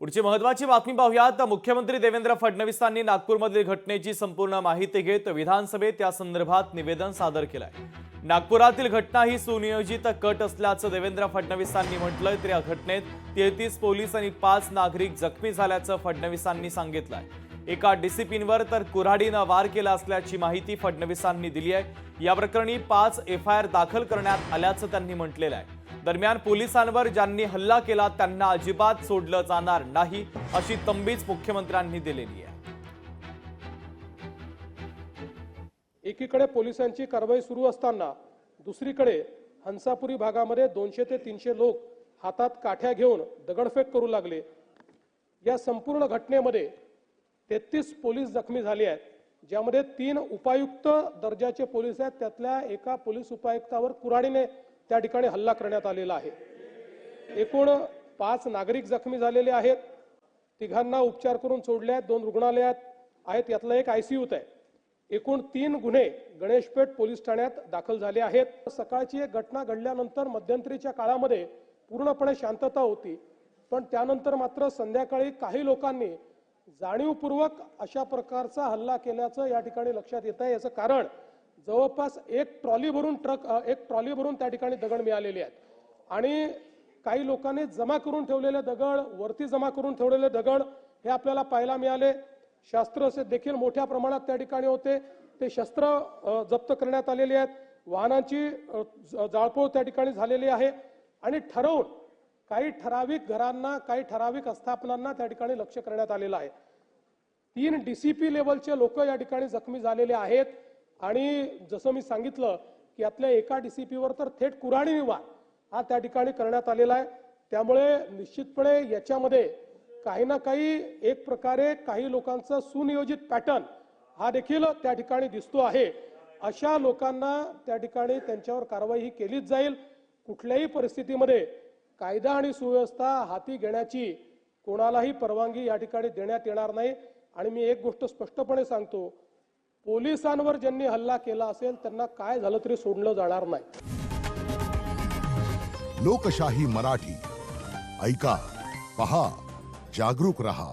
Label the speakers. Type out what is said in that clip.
Speaker 1: पुढची महत्त्वाची बातमी पाहूयात। मुख्यमंत्री देवेंद्र फडणवीसांनी नागपूरमधील घटनेची संपूर्ण माहिती घेत विधानसभेत या संदर्भात निवेदन सादर केलंय। नागपुरातील घटना ही सुनियोजित कट असल्याचं देवेंद्र फडणवीसांनी म्हटलंय। तर या घटनेत 33 पोलीस आणि 5 नागरिक जखमी झाल्याचं फडणवीसांनी सांगितलंय। एका डीसीपींवर तर कुऱ्हाडीनं वार केला असल्याची माहिती फडणवीसांनी दिली आहे। या प्रकरणी 5 एफआयआर दाखल करण्यात आल्याचं त्यांनी म्हटलेलं आहे। दरम्यान पोलिसांवर ज्यांनी हल्ला केला त्यांना अजिबात सोडलं जाणार नाही अशी तंबीच मुख्यमंत्र्यांनी दिलेली आहे।
Speaker 2: एकीकडे पोलिसांची कारवाई सुरू असताना दुसरीकडे हंसापुरी भागामध्ये 200 ते 300 लोक हातात काठ्या घेऊन दगडफेक करू लागले। या संपूर्ण घटनेमध्ये 33 पोलीस जखमी झाले आहेत, ज्यामध्ये 3 उपायुक्त दर्जाचे पोलीस आहेत। त्यातल्या एका पोलीस उपायुक्तावर कुऱ्हाडीने त्या ठिकाणी हल्ला करण्यात आलेला आहे। एकूण 5 नागरिक जखमी झालेले आहेत। तिघांना उपचार करून सोडले आहेत, 2 रुग्णालयात आहेत, यातला एक आयसीयूत आहे। एकूण 3 गुन्हे गणेशपेठ पोलीस ठाण्यात दाखल झाले आहेत। सकाळची एक घटना घडल्यानंतर मध्यंतरीच्या काळामध्ये पूर्णपणे शांतता होती, पण त्यानंतर मात्र संध्याकाळी काही लोकांनी जाणीवपूर्वक अशा प्रकारचा हल्ला केल्याचं या ठिकाणी लक्षात येत आहे। याचं कारण जवळपास एक ट्रॉली भरून त्या ठिकाणी दगड मिळालेले आहेत आणि काही लोकांनी जमा करून ठेवलेले दगड, वरती जमा करून ठेवलेले दगड हे आपल्याला पाहायला मिळाले। शस्त्र असे देखील मोठ्या प्रमाणात त्या ठिकाणी होते, ते शस्त्र जप्त करण्यात आलेले आहेत। वाहनांची जाळपोळ त्या ठिकाणी झालेली आहे आणि ठरवून काही ठराविक घरांना, काही ठराविक आस्थापनांना त्या ठिकाणी लक्ष्य करण्यात आलेलं आहे। 3 डीसीपी लेवलचे लोक या ठिकाणी जखमी झालेले आहेत आणि जसं मी सांगितलं की यातल्या एका डीसीपीवर तर थेट कुऱ्हाडीने वार हा त्या ठिकाणी करण्यात आलेला आहे। त्यामुळे निश्चितपणे याच्यामध्ये काही ना काही एक प्रकारे काही लोकांचा सुनियोजित पॅटर्न हा देखील त्या ठिकाणी दिसतो आहे। अशा लोकांना त्या ठिकाणी त्यांच्यावर कारवाई ही केलीच जाईल। कुठल्याही परिस्थितीमध्ये कायदा आणि सुव्यवस्था हाती घेण्याची कोणालाही परवानगी या ठिकाणी देण्यात येणार नाही। आणि मी एक गोष्ट स्पष्टपणे सांगतो, पोलिसांवर ज्यांनी हल्ला केला असेल त्यांना काय झालं तरी सोडलं जाणार नाही।
Speaker 3: लोकशाही मराठी ऐका, पहा, जागरूक रहा।